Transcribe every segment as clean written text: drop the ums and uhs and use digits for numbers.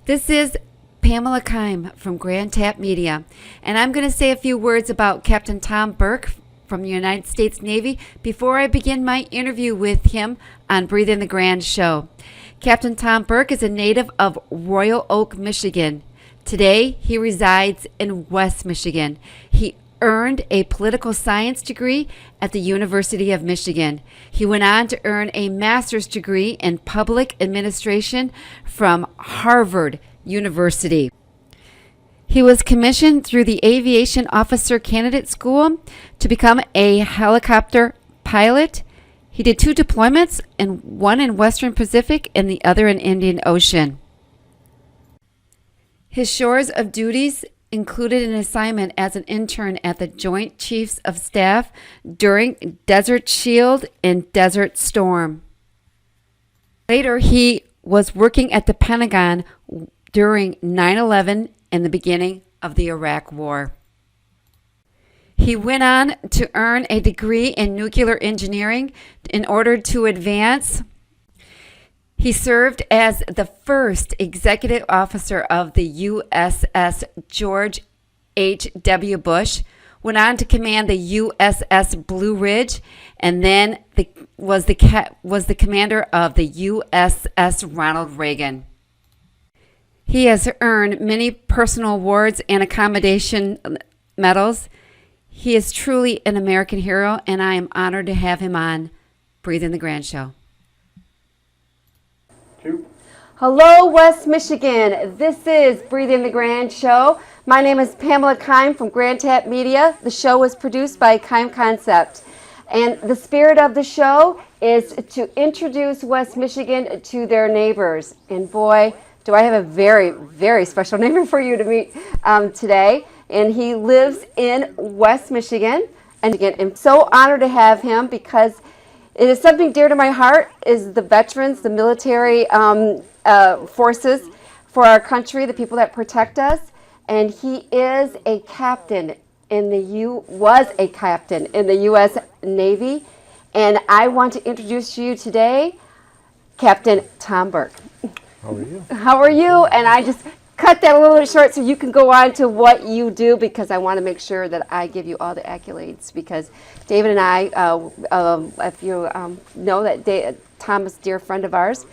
This is Pamela Keim from Grand Tap Media, and I'm going to say a few words about Captain Thom Burke from the United States Navy before I begin my interview with him on Breathe in the Grand show. Captain Thom Burke is a native of Royal Oak, Michigan. Today, he resides in West Michigan. He earned a political science degree at the University of Michigan. He went on to earn a master's degree in public administration from Harvard University. He was commissioned through the Aviation Officer Candidate School to become a helicopter pilot. He did 2 deployments, and one in Western Pacific and the other in Indian Ocean. His shores of duties included an assignment as an intern at the Joint Chiefs of Staff during Desert Shield and Desert Storm. Later, he was working at the Pentagon during 9/11 and the beginning of the Iraq War. He went on to earn a degree in nuclear engineering in order to advance. He served as the first executive officer of the USS George H.W. Bush, went on to command the USS Blue Ridge, and then was the commander of the USS Ronald Reagan. He has earned many personal awards and accommodation medals. He is truly an American hero, and I am honored to have him on Breathe in the Grand show. Hello, West Michigan. This is Breathe in the Grand show. My name is Pamela Keim from Grand Tap Media. The show was produced by Keim Concept. And the spirit of the show is to introduce West Michigan to their neighbors. And boy, do I have a very, very special neighbor for you to meet today. And he lives in West Michigan. And again, I'm so honored to have him because it is something dear to my heart, is the veterans, the military forces for our country, the people that protect us. And he is a captain was a captain in the U.S. Navy. And I want to introduce to you today Captain Thom Burke. How are you? How are you? And I just cut that a little bit short so you can go on to what you do, because I want to make sure that I give you all the accolades, because David and I, if you know that Thom is a dear friend of ours,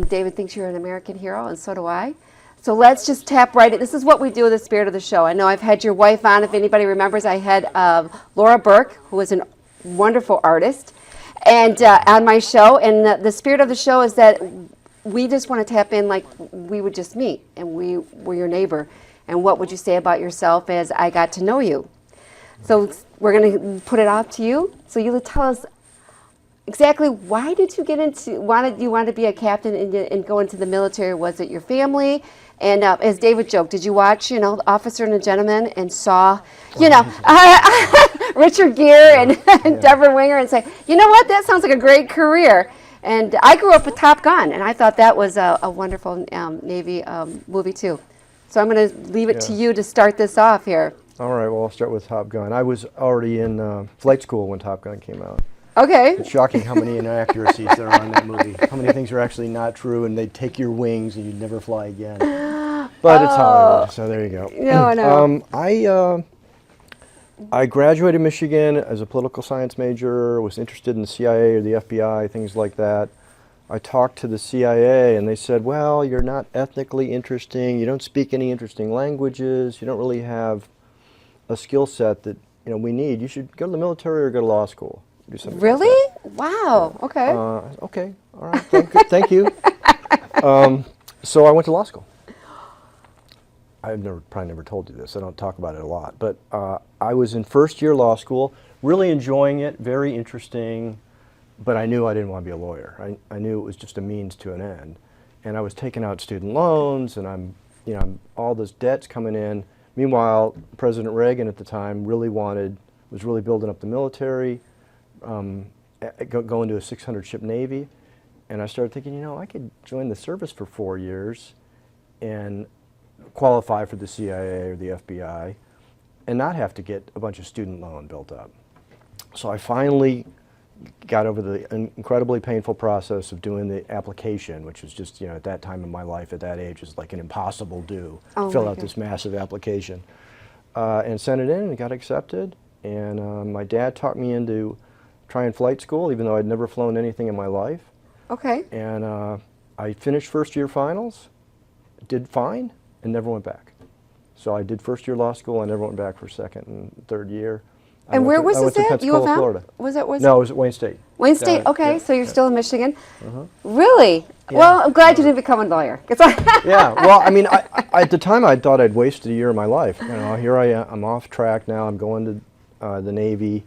David thinks you're an American hero, and so do I. So let's just tap right in. This is what we do with the spirit of the show. I know I've had your wife on. If anybody remembers, I had Laura Burke, who is a wonderful artist, and on my show. And the spirit of the show is that we just want to tap in like we would just meet, and we were your neighbor. And what would you say about yourself as I got to know you? So we're going to put it off to you. So you tell us exactly why did you get into, wanted to be a captain and go into the military? Was it your family? And as David joked, did you watch, Officer and a Gentleman and saw, Richard Gere and Deborah Winger and say, you know what, that sounds like a great career. And I grew up with Top Gun, and I thought that was a wonderful Navy movie too. So I'm going to leave it to you to start this off here. All right, well, I'll start with Top Gun. I was already in flight school when Top Gun came out. Okay. It's shocking how many inaccuracies there are in that movie. How many things are actually not true, and they take your wings and you'd never fly again. But it's Hollywood, so there you go. No. I graduated Michigan as a political science major, was interested in the CIA or the FBI, things like that. I talked to the CIA and they said, well, you're not ethnically interesting, you don't speak any interesting languages, you don't really have a skill set that we need. You should go to the military or go to law school. Do something really? like that. Wow, okay. Okay, all right, thank you. So I went to law school. I've probably never told you this, I don't talk about it a lot, but I was in first year law school, really enjoying it, very interesting, but I knew I didn't want to be a lawyer. I knew it was just a means to an end. And I was taking out student loans, and I'm all this debt's coming in. Meanwhile, President Reagan at the time was really building up the military, going to a 600-ship Navy, and I started thinking, I could join the service for 4 years and qualify for the CIA or the FBI and not have to get a bunch of student loan built up. So I finally got over the incredibly painful process of doing the application, which was just, at that time in my life, at that age, was like an impossible do. Oh Fill my out God. this massive application. And sent it in and got accepted. And my dad talked me into trying flight school, even though I'd never flown anything in my life. Okay. And I finished first year finals, did fine, and never went back. So I did first year law school. I never went back for second and third year. And where was I went this to at? U of Pensacola, M? Florida. Was No, it was at Wayne State. Wayne State? Yeah, Okay, yeah, so you're yeah. still in Michigan? Really? Well, I'm glad you didn't become a lawyer. Yeah, well, I mean, at the time I thought I'd wasted a year of my life. Here I am, I'm off track now, I'm going to the Navy.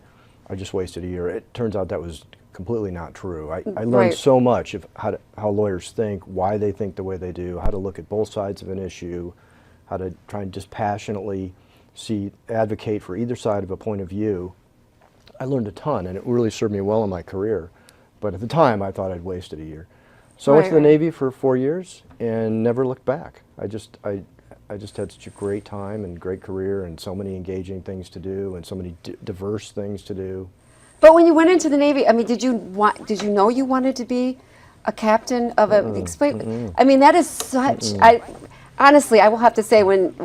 I just wasted a year. It turns out that was completely not true. I learned Right. so much of how lawyers think, why they think the way they do, how to look at both sides of an issue, how to try and just passionately advocate for either side of a point of view. I learned a ton, and it really served me well in my career. But at the time, I thought I'd wasted a year. So I went to the Right. Navy for 4 years and never looked back. I just had such a great time and great career and so many engaging things to do and so many diverse things to do. But when you went into the Navy, I mean, did you know you wanted to be a captain of a, explain, I mean, that is such, honestly, I will have to say when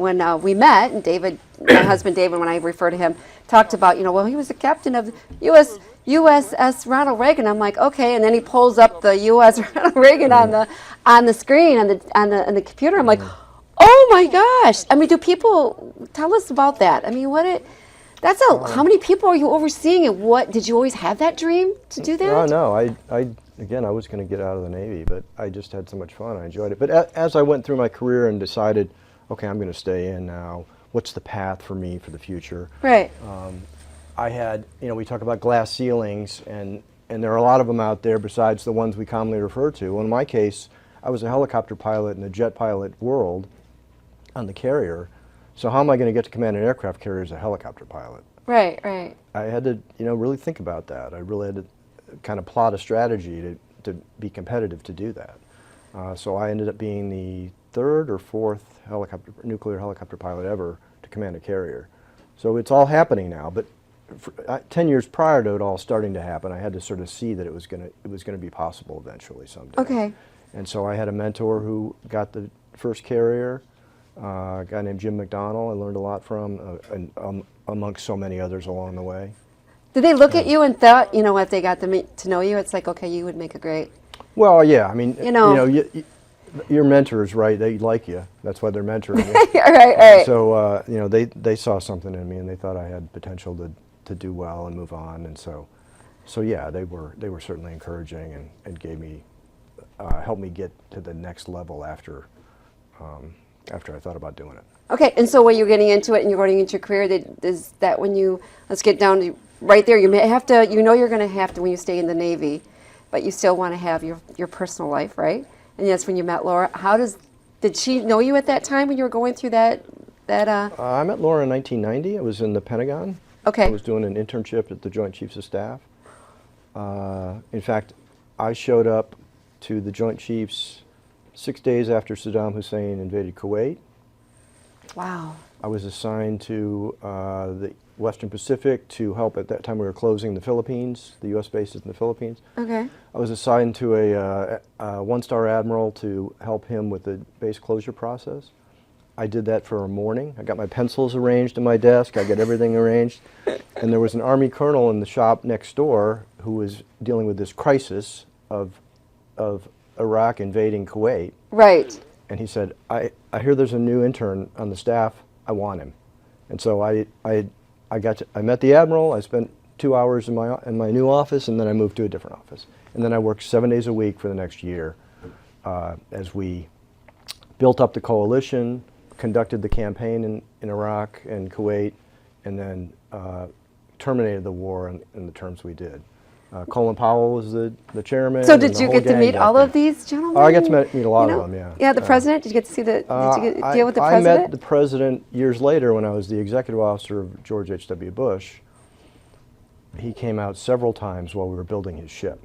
we met, and David, my husband David, when I refer to him, talked about, well, he was the captain of USS Ronald Reagan. I'm like, okay, and then he pulls up the US Ronald Reagan on the screen on the computer. I'm like, oh my gosh! I mean, do people tell us about that? I mean, how many people are you overseeing, and what did you always have that dream to do that? No, again, I was going to get out of the Navy, but I just had so much fun. I enjoyed it. But as I went through my career and decided, okay, I'm going to stay in now. What's the path for me for the future? Right. I had, we talk about glass ceilings, and there are a lot of them out there besides the ones we commonly refer to. Well, in my case, I was a helicopter pilot in the jet pilot world on the carrier. So how am I going to get to command an aircraft carrier as a helicopter pilot? Right, right. I had to, really think about that. I really had to kind of plot a strategy to be competitive to do that. So I ended up being the third or fourth nuclear helicopter pilot ever to command a carrier. So it's all happening now, but 10 years prior to it all starting to happen, I had to sort of see that it was going to be possible eventually someday. Okay. And so I had a mentor who got the first carrier, a guy named Jim McDonnell. I learned a lot from, and amongst so many others along the way. Did they look at you and thought, if they got to know you, it's like, okay, you would make a great... Well, yeah, I mean, your mentors, right? They like you. That's why they're mentoring you. right. So, they saw something in me, and they thought I had potential to do well and move on, and so yeah, they were certainly encouraging and gave me, helped me get to the next level after I thought about doing it. Okay, and so when you're getting into it and you're going into your career, is that when let's get down to right there, you may have to, you're going to have to when you stay in the Navy, but you still want to have your personal life, right? And that's when you met Laura. Did she know you at that time when you were going through that? I met Laura in 1990. I was in the Pentagon. Okay. I was doing an internship at the Joint Chiefs of Staff. In fact, I showed up to the Joint Chiefs 6 days after Saddam Hussein invaded Kuwait. Wow. I was assigned to the Western Pacific to help. At that time we were closing the Philippines, the U.S. bases in the Philippines. Okay. I was assigned to a one-star admiral to help him with the base closure process. I did that for a morning. I got my pencils arranged in my desk. I got everything arranged. And there was an Army colonel in the shop next door who was dealing with this crisis of Iraq invading Kuwait. Right. And he said, I hear there's a new intern on the staff. I want him. And so I met the admiral. I spent 2 hours in my new office, and then I moved to a different office. And then I worked 7 days a week for the next year as we built up the coalition, conducted the campaign in Iraq and Kuwait, and then terminated the war in the terms we did. Colin Powell was the chairman. So and did the you whole get to gang meet got all there. of these gentlemen? Oh, I got to meet a lot of them, yeah. Yeah, the president? Did you get to see did you get to deal with the I president? met the president years later when I was the executive officer of George H.W. Bush. He came out several times while we were building his ship.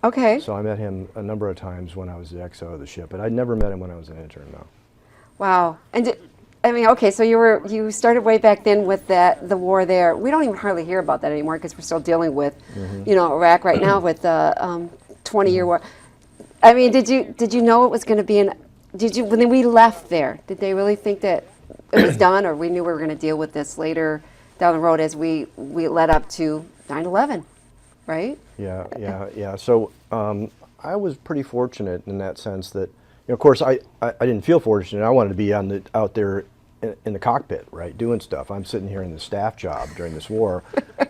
Okay. So I met him a number of times when I was the XO of the ship, but I'd never met him when I was an intern, no. Wow. And I mean, okay, so you started way back then with the war there. We don't even hardly hear about that anymore because we're still dealing with, Iraq right now with the 20-year war. I mean, did you know it was going to be when we left there, did they really think that it was done, or we knew we were going to deal with this later down the road as we led up to 9/11, right? Yeah. So I was pretty fortunate in that sense that, of course, I didn't feel fortunate. I wanted to be out there in the cockpit, right, doing stuff. I'm sitting here in the staff job during this war.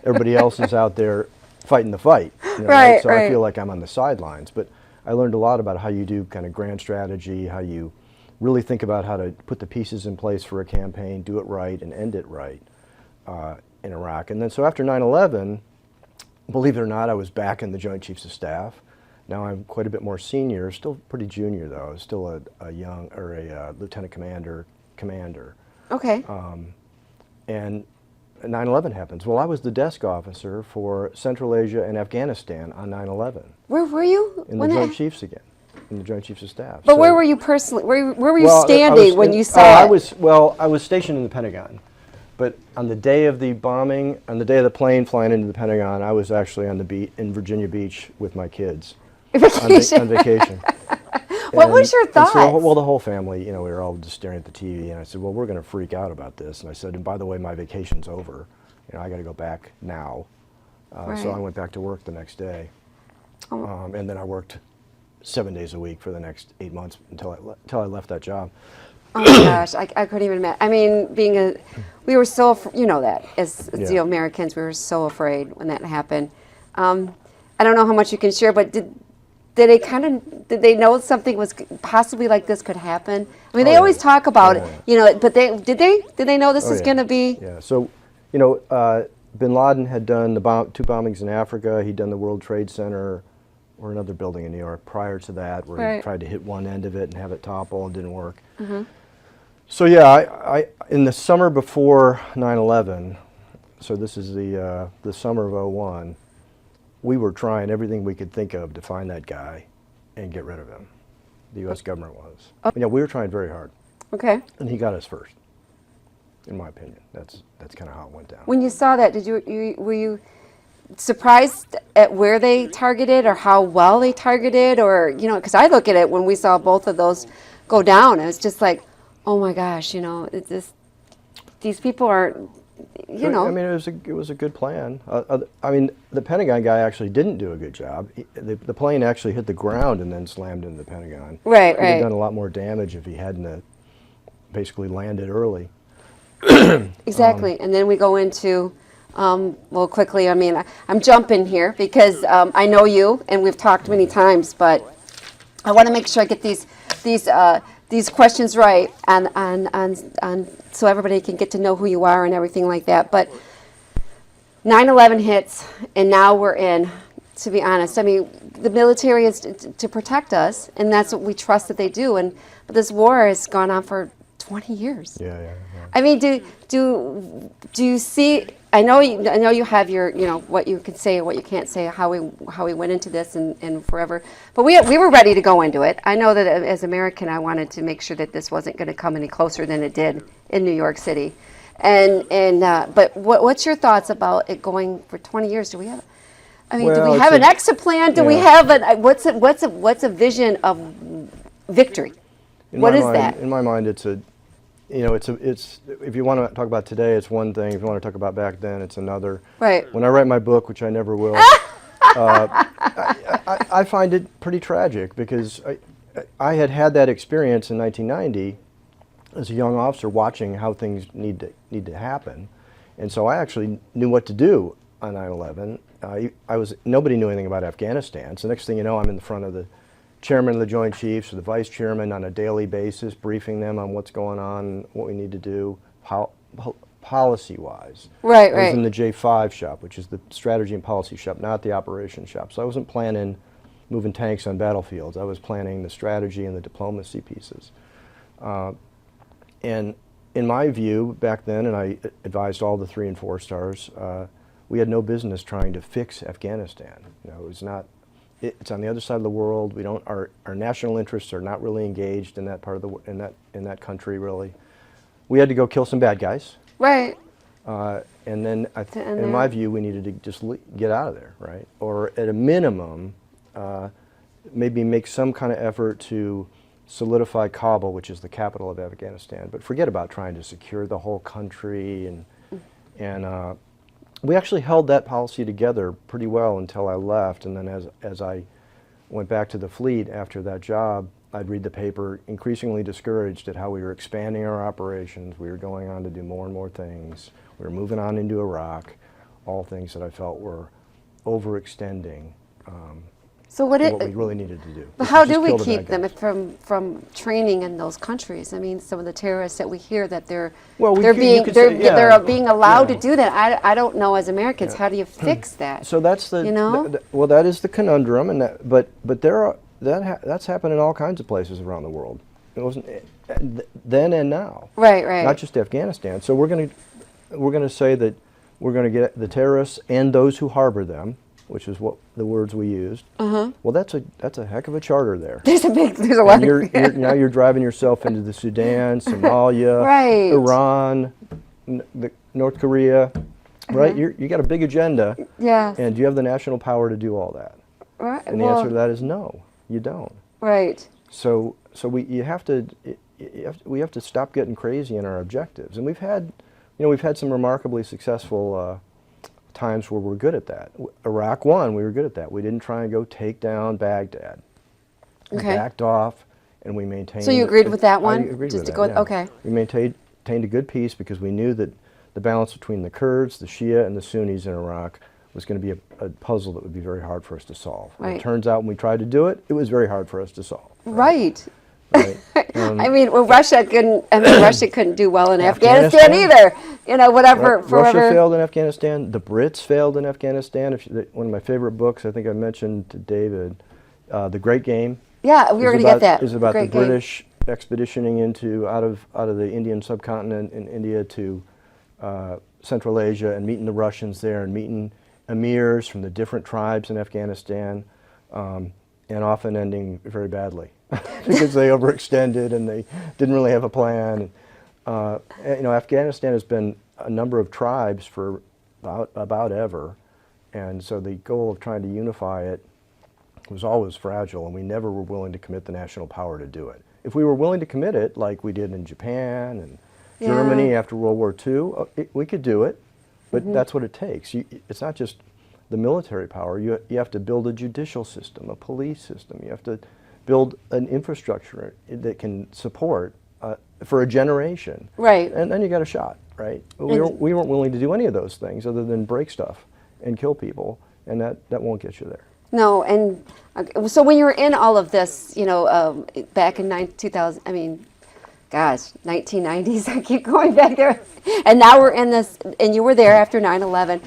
Everybody else is out there fighting the fight. Right, So right. I feel like I'm on the sidelines. But I learned a lot about how you do kind of grand strategy, how you really think about how to put the pieces in place for a campaign, do it right, and end it right in Iraq. And then so after 9/11, believe it or not, I was back in the Joint Chiefs of Staff. Now I'm quite a bit more senior, still pretty junior though. I was still a young, or a lieutenant commander. Okay. And 9/11 happens. Well, I was the desk officer for Central Asia and Afghanistan on 9/11 Where were you? in the Joint Chiefs again, in the Joint Chiefs of Staff. But So- where were you personally? Where were you Well, standing when you saw I it? I was stationed in the Pentagon, but on the day of the bombing, on the day of the plane flying into the Pentagon, I was actually on the beach in Virginia Beach with my kids on vacation. What was your And so, thoughts? the whole family, we were all just staring at the TV, and I said, well, we're going to freak out about this. And I said, and by the way, my vacation's over. I got to go back now. So I went back to work the next day. And then I worked 7 days a week for the next 8 months until I left that job. Oh my gosh, I couldn't even imagine. I mean, we were so, that as Yeah. Americans, we were so afraid when that happened. I don't know how much you can share, but did they know something was possibly like this could happen? I mean, they always talk about it, but did they know this was going to be? Yeah. So, Bin Laden had done two bombings in Africa. He'd done the World Trade Center or another building in New York prior to that, where he tried to hit one end of it and have it topple. It didn't work. So yeah, I in the summer before 9/11, so this is the summer of '01, we were trying everything we could think of to find that guy and get rid of him. The U.S. government was. We were trying very hard. Okay. And he got us first, in my opinion. That's kind of how it went down. When you saw that, were you surprised at where they targeted or how well they targeted, or because I look at it when we saw both of those go down, it was just like, oh my gosh, it's just, these people are, I mean, it was a good plan. I mean, the Pentagon guy actually didn't do a good job. The plane actually hit the ground and then slammed into the Pentagon. Right, He'd have right. done a lot more damage if he hadn't basically landed early. Exactly. And then we go into, well, quickly, I mean, I'm jumping here because I know you and we've talked many times, but I want to make sure I get these questions right and so everybody can get to know who you are and everything like that. But 9/11 hits, and now we're in, to be honest. I mean, the military is to protect us, and that's what we trust that they do. But this war has gone on for 20 years. Yeah. I mean, do you see? I know you have your what you can say and what you can't say, how we went into this and forever. But we were ready to go into it. I know that as American, I wanted to make sure that this wasn't going to come any closer than it did in New York City. But what's your thoughts about it going for 20 years? Do we have? I mean, do we have an exit plan? Do we have what's a vision of victory? What is that? In my mind, it's if you want to talk about today, it's one thing. If you want to talk about back then, it's another. Right. When I write my book, which I never will, I find it pretty tragic because I had that experience in 1990 as a young officer, watching how things need to happen, and so I actually knew what to do on 9/11. Nobody knew anything about Afghanistan. So next thing you know, I'm in the front of the chairman of the Joint Chiefs or the vice chairman on a daily basis, briefing them on what's going on, what we need to do, policy-wise. Right. I was in the J5 shop, which is the strategy and policy shop, not the operations shop. So I wasn't planning moving tanks on battlefields. I was planning the strategy and the diplomacy pieces. And in my view, back then, and I advised all the 3 and 4 stars, we had no business trying to fix Afghanistan. It was not. It's on the other side of the world. We don't. Our national interests are not really engaged in that part of in that country really. we had to go kill some bad guys. Right. And then, end in my there. view, we needed to just get out of there, right? Or at a minimum, maybe make some kind of effort to solidify Kabul, which is the capital of Afghanistan. But forget about trying to secure the whole country. And we actually held that policy together pretty well until I left. And then as I went back to the fleet after that job, I'd read the paper, increasingly discouraged at how we were expanding our operations. We were going on to do more and more things. We were moving on into Iraq, all things that I felt were overextending So what we really needed to do. But which how was just do we kill the keep bad them guys. from training in those countries? I mean, some of the terrorists that we hear that they're Well, they're being they're being allowed to yeah. do that. I don't know as Americans, how do you fix that? So that's the, You know? well, that is the conundrum, and but there are that's happened in all kinds of places around the world. It wasn't then and now. Right, right. Not just Afghanistan. So we're going to say that we're going to get the terrorists and those who harbor them, which is what the words we used. Well, that's a heck of a charter there. There's a lot And now you're driving yourself into the Sudan, Somalia, Right. Iran, North Korea, right? You got a big agenda, Yeah. and do you have the national power to do all that? Right. And the answer to that is no, you don't. Right. So we have to stop getting crazy in our objectives, and we've had some remarkably successful times where we're good at that. Iraq One, we were good at that. We didn't try and go take down Baghdad. We Okay. backed off, and we maintained. So you agreed with that one? I agreed Just with to that, go- yeah. okay. We maintained a good peace because we knew that the balance between the Kurds, the Shia, and the Sunnis in Iraq was going to be a puzzle that would be very hard for us to solve. And Right. it turns out when we tried to do it, it was very hard for us to solve. Right. Right? I mean, well, Russia couldn't do well in Afghanistan Afghanistan? either. You know, whatever. Russia forever. failed in Afghanistan. The Brits failed in Afghanistan. One of my favorite books, I think I mentioned to David, The Great Game. Yeah, we were is going to get about- that. Is about the Great game. British expeditioning out of the Indian subcontinent in India to Central Asia and meeting the Russians there and meeting emirs from the different tribes in Afghanistan, and often ending very badly because they overextended and they didn't really have a plan. Afghanistan has been a number of tribes for about ever, and so the goal of trying to unify it was always fragile, and we never were willing to commit the national power to do it. If we were willing to commit it, like we did in Japan and Yeah. Germany after World War II, we could do it, but that's what it takes. It's not just the military power. You have to build a judicial system, a police system. You have to build an infrastructure that can support for a generation. Right. And then you got a shot, right? We weren't willing to do any of those things other than break stuff and kill people, and that won't get you there. No, and so when you were in all of this, back in 2000, 1990s, I keep going back there, and now we're in this, and you were there after 9/11.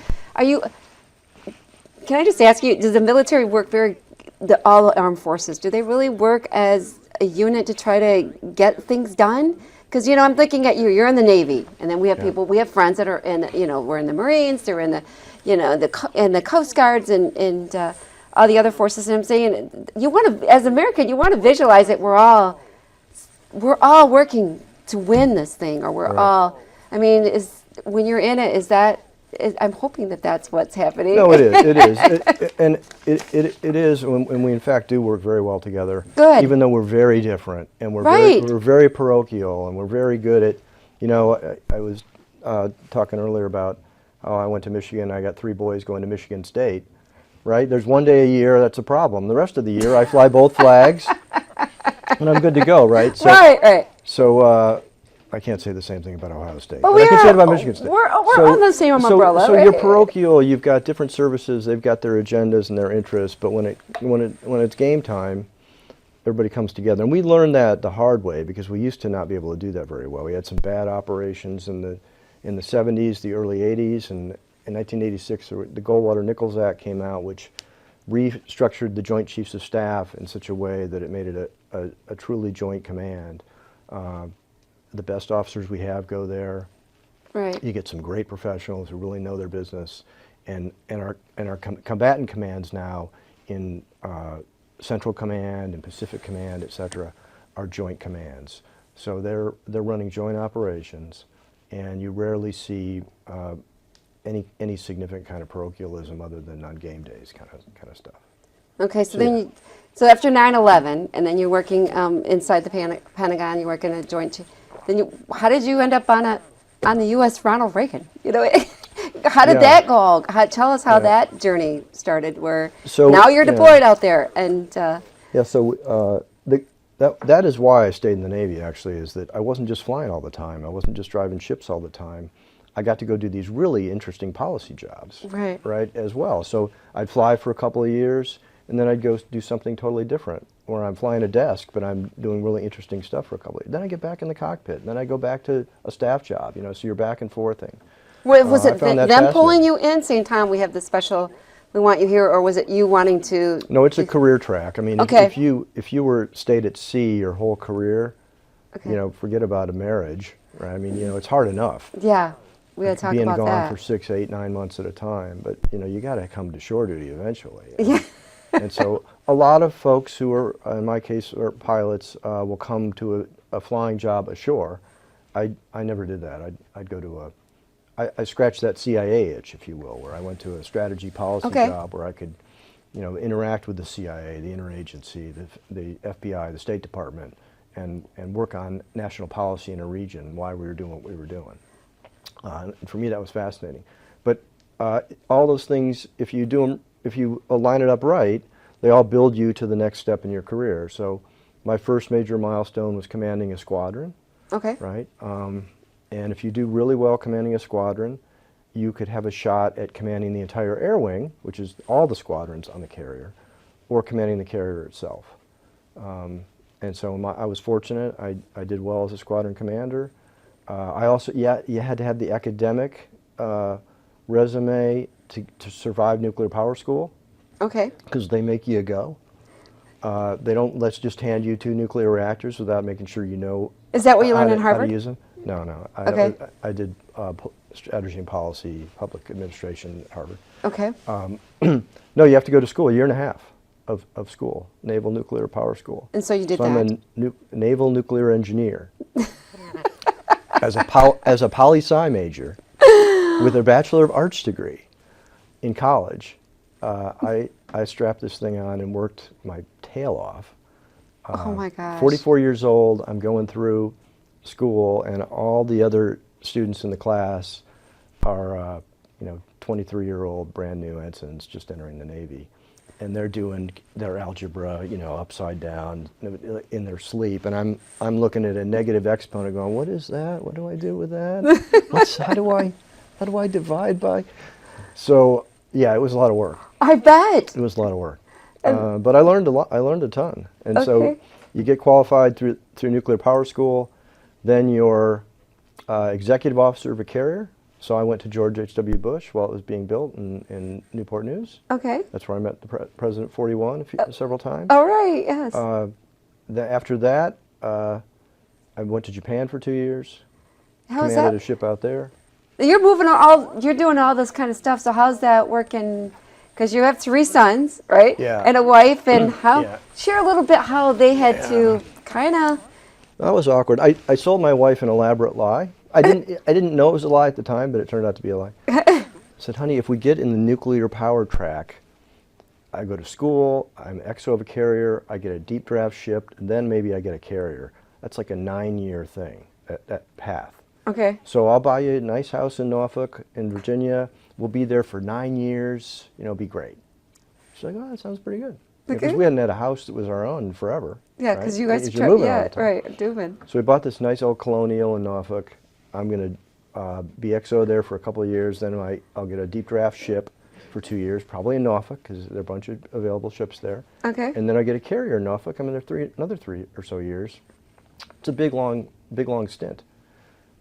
Can I just ask you, does the military work all the armed forces, do they really work as a unit to try to get things done? Because, I'm looking at you're in the Navy, and then we have we have friends that are in, we're in the Marines, they're in the, in the Coast Guards and all the other forces, and I'm saying, as an American, you want to visualize it, we're all working to win this thing, or we're all, when you're in it, I'm hoping that that's what's happening. No, it is. It is. And it is, and we in fact do work very well together. Good. Even though we're very different, and we're Right. very parochial, and we're very good at, I was talking earlier about how I went to Michigan. I got 3 boys going to Michigan State, right? There's one day a year that's a problem. The rest of the year, I fly both flags, and I'm good to go, right? So, Right. So I can't say the same thing about Ohio State. But But I can say it about Michigan State. We're on the same umbrella. So right? you're parochial. You've got different services. They've got their agendas and their interests. But when it's game time, everybody comes together. And we learned that the hard way because we used to not be able to do that very well. We had some bad operations in the 70s, the early 80s, and in 1986, the Goldwater-Nichols Act came out, which restructured the Joint Chiefs of Staff in such a way that it made it a truly joint command. The best officers we have go there. Right. You get some great professionals who really know their business, and our combatant commands now in Central Command and Pacific Command, et cetera, are joint commands. So they're running joint operations, and you rarely see any significant kind of parochialism other than on game days kind of stuff. Okay, so So, then yeah. you, so after 9/11, and then you're working inside the Pentagon, you work in a joint. Then you, how did you end up on the US Ronald Reagan? You know, how did Yeah. that go? Tell us how Yeah. that journey started. Where So, now you're yeah. deployed out there, and Yeah, so that is why I stayed in the Navy, actually, is that I wasn't just flying all the time. I wasn't just driving ships all the time. I got to go do these really interesting policy jobs, Right. as well. So I'd fly for a couple of years, and then I'd go do something totally different, where I'm flying a desk, but I'm doing really interesting stuff for a couple of years. Then I get back in the cockpit, and then I go back to a staff job, so you're back and forthing. was I it found that them pulling you fascinating. in, saying, "Tom, we have this special, we want you here," or was it you wanting to? No, it's a career track. I mean, Okay. if you were stayed at sea your whole career, Okay. forget about a marriage, right? I mean, it's hard enough Yeah, we got to talk being about gone that. for 6, 8, 9 months at a time, but you got to come to shore duty eventually. Yeah. And so a lot of folks who are, in my case, are pilots, will come to a flying job ashore. I never did that. I'd go to I scratched that CIA itch, if you will, where I went to a strategy policy Okay. job where I could, interact with the CIA, the interagency, the FBI, the State Department, and work on national policy in a region, why we were doing what we were doing. And for me, that was fascinating. But all those things, if you line it up right, they all build you to the next step in your career. So my first major milestone was commanding a squadron, Okay. right? And if you do really well commanding a squadron, you could have a shot at commanding the entire air wing, which is all the squadrons on the carrier, or commanding the carrier itself. And so I was fortunate. I did well as a squadron commander. I also, you had to have the academic resume to survive nuclear power school, Okay. because they make you go. They don't let's just hand you 2 nuclear reactors without making sure you know. Is that what you how learned to- in how to Harvard? use them. No. Okay. I did strategy and policy, public administration at Harvard. Okay. No, you have to go to school, a year and a half of school, Naval Nuclear Power School. And so you did So I'm that. a naval nuclear engineer. as a poli-sci major with a Bachelor of Arts degree in college, I strapped this thing on and worked my tail off. Oh my gosh. 44 years old, I'm going through school, and all the other students in the class are, 23-year-old brand new ensigns just entering the Navy. And they're doing their algebra, upside down in their sleep. And I'm looking at a negative exponent going, what is that? What do I do with that? How do I divide by? So, yeah, it was a lot of work. I bet. It was a lot of work. But I learned a lot. I learned a ton. And so Okay. you get qualified through nuclear power school, then you're executive officer of a carrier. So I went to George H.W. Bush while it was being built in Newport News. Okay. That's where I met the President 41 several times. All right. Yes. After that, I went to Japan for 2 years. How's Commanded that? a ship out there. You're you're doing all this kind of stuff. So how's that working? Because you have 3 sons, right? Yeah. And a wife, and how? Yeah. Share a little bit how they had to kind of. That was awkward. I sold my wife an elaborate lie. I didn't know it was a lie at the time, but it turned out to be a lie. I said, honey, if we get in the nuclear power track, I go to school, I'm XO of a carrier, I get a deep draft ship, and then maybe I get a carrier. That's like a 9-year thing, that path. Okay. So I'll buy you a nice house in Norfolk, in Virginia. We'll be there for 9 years. It'll be great. She's like, oh, that sounds pretty good. Because Okay. we hadn't had a house that was our own forever. Yeah, because right? you guys. You're moving all yeah. the time. Right. Doing. So we bought this nice old colonial in Norfolk. I'm going to be XO there for a couple of years. Then I'll get a deep draft ship for 2 years, probably in Norfolk, because there are a bunch of available ships there. Okay. And then I get a carrier in Norfolk. I'm in there another 3 or so years. It's a big, long stint.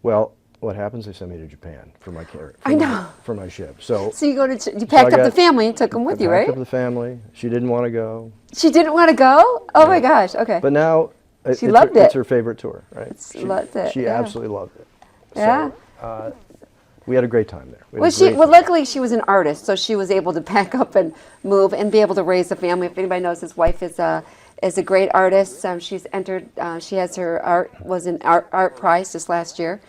Well, what happens? They send me to Japan for my carrier. I know. For my ship. So So you you packed I up the got- family and took them with you, I packed right? up the family. She didn't want to go. She didn't want to go. Oh my gosh. Okay. But now She loved it. It's her favorite tour, right? Loved it, She yeah. absolutely loved it. Yeah. So, we had a great time there. We had Well, a great well, time. luckily she was an artist, so she was able to pack up and move and be able to raise a family. If anybody knows, his wife is is a great artist. She's entered. She has her was an art prize just last year,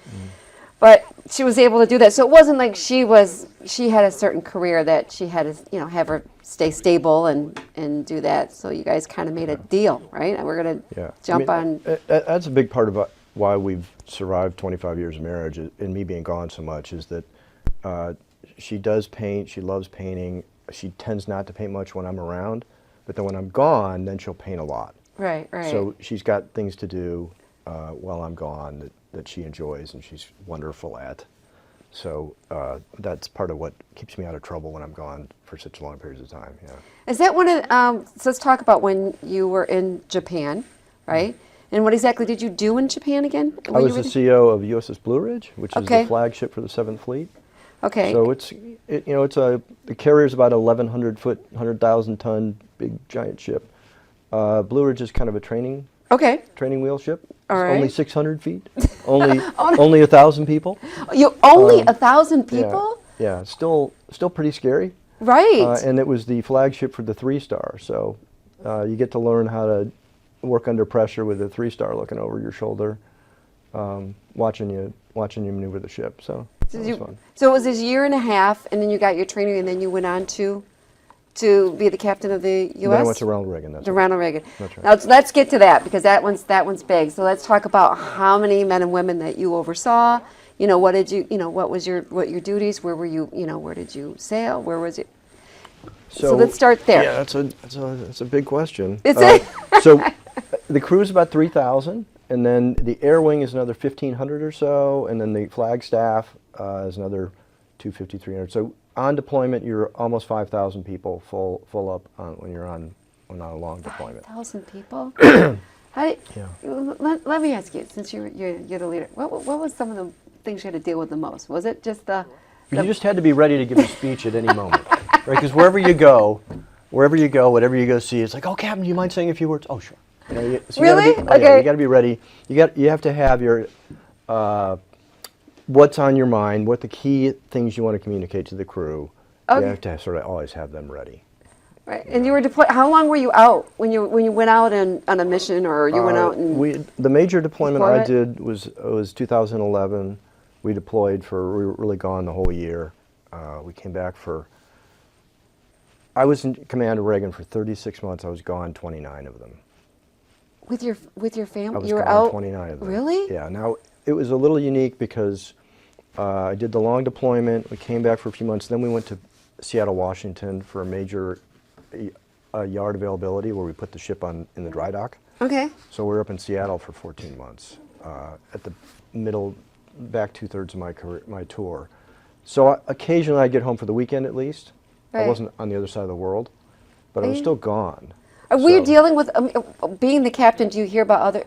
but she was able to do that. So it wasn't like she had a certain career that she had to have her stay stable and do that. So you guys kind of made a deal, right? And we're gonna jump on. That's a big part of why we've survived 25 years of marriage and me being gone so much is that she does paint. She loves painting. She tends not to paint much when I'm around, but then when I'm gone, then she'll paint a lot. Right, right. So she's got things to do while I'm gone that she enjoys and she's wonderful at. So that's part of what keeps me out of trouble when I'm gone for such long periods of time. Yeah. Is that one of? So let's talk about when you were in Japan, right? And what exactly did you do in Japan again? I was the CEO of USS Blue Ridge, which is Okay. the flagship for the 7th Fleet. Okay. So the carrier's about 1,100 foot, 100,000 ton, big giant ship. Blue Ridge is kind of a training Okay. wheel ship. All It's right. only 600 feet. only 1,000 people. You only 1,000 people? Yeah, still pretty scary. Right. And it was the flagship for the 3-star. So you get to learn how to work under pressure with a 3-star looking over your shoulder, watching you maneuver the ship. So that was fun. So it was this year and a half, and then you got your training, and then you went on to be the captain of the U.S. And then I went to Ronald Reagan. That's To right. Ronald Reagan. That's right. Now let's get to that because that one's big. So let's talk about how many men and women that you oversaw. What did you what was your duties? Where were you? Where did you sail? Where was it? So let's start there. Yeah, that's a big question. Is it? So the crew is about 3,000, and then the air wing is another 1,500 or so, and then the flag staff is another 250, 300. So on deployment, you're almost 5,000 people full up when you're on a long deployment. 5,000 people. Yeah. Let me ask you, since you're the leader, what was some of the things you had to deal with the most? Was it just the You just had to be ready to give a speech at any moment, right? Because wherever you go, whatever you go see, it's like, oh, Captain, do you mind saying a few words? Oh, sure. So you Really? gotta be, Okay. you got to be ready. You have to have your what's on your mind, what the key things you want to communicate to the crew. Okay. You have to sort of always have them ready. right? And you were deployed. How long were you out when you went out on a mission, or you went out and? The major deployment I Deployment? did was 2011. We deployed we were really gone the whole year. We came back I was in command of Reagan for 36 months. I was gone 29 of them. With your family, I was you were gone out. 29 of them. Really? Yeah. Now it was a little unique because I did the long deployment. We came back for a few months. Then we went to Seattle, Washington for a major yard availability where we put the ship in the dry dock. Okay. So we were up in Seattle for 14 months. At the back 2/3 of my tour. So occasionally I'd get home for the weekend at least. Right. I wasn't on the other side of the world, but I was still gone. Were you So- dealing with being the captain? Do you hear about other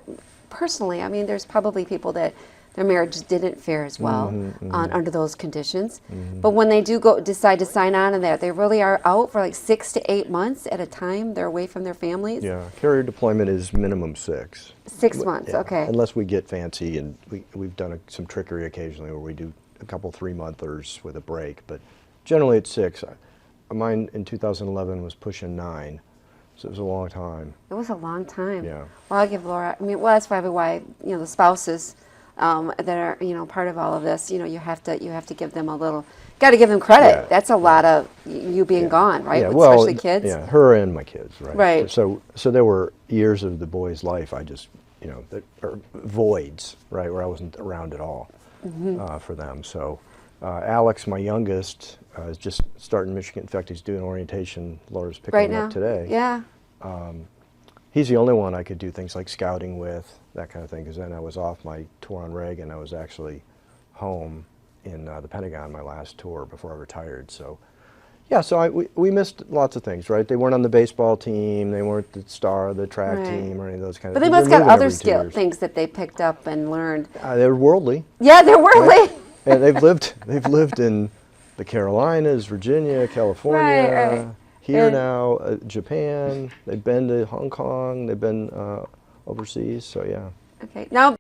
personally? I mean, there's probably people that their marriages didn't fare as well under those conditions. But when they do decide to sign on to that, they really are out for like 6 to 8 months at a time. They're away from their families. Yeah, carrier deployment is minimum 6. 6 months. Yeah, Okay. Unless we get fancy, and we've done some trickery occasionally where we do a couple 3-monthers with a break, but generally it's 6. Mine in 2011 was pushing 9, so it was a long time. It was a long time. Yeah. Well, I give Laura. I mean, well, that's probably why the spouses that are part of all of this. You have to give them a little. Got to give them credit. Yeah. That's a lot of you being gone, right? Yeah, With well, especially kids. Yeah, her and my kids, right? Right. So there were years of the boy's life I just, that are voids, right, where I wasn't around at all for them. So Alex, my youngest, is just starting Michigan. In fact, he's doing orientation. Laura's picking Right him now. up today. Yeah. He's the only one I could do things like scouting with, that kind of thing, because then I was off my tour on Reagan. I was actually home in the Pentagon my last tour before I retired. So, yeah, so we missed lots of things, right? They weren't on the baseball team. They weren't the star of the track Right. team or any of those kind But of they things. must They're got moving other every 2 years. things that they picked up and learned. They're worldly. Yeah, they're worldly. And they've lived in the Carolinas, Virginia, California, Right. here And- now, Japan. They've been to Hong Kong. They've been overseas. So yeah. Okay. Now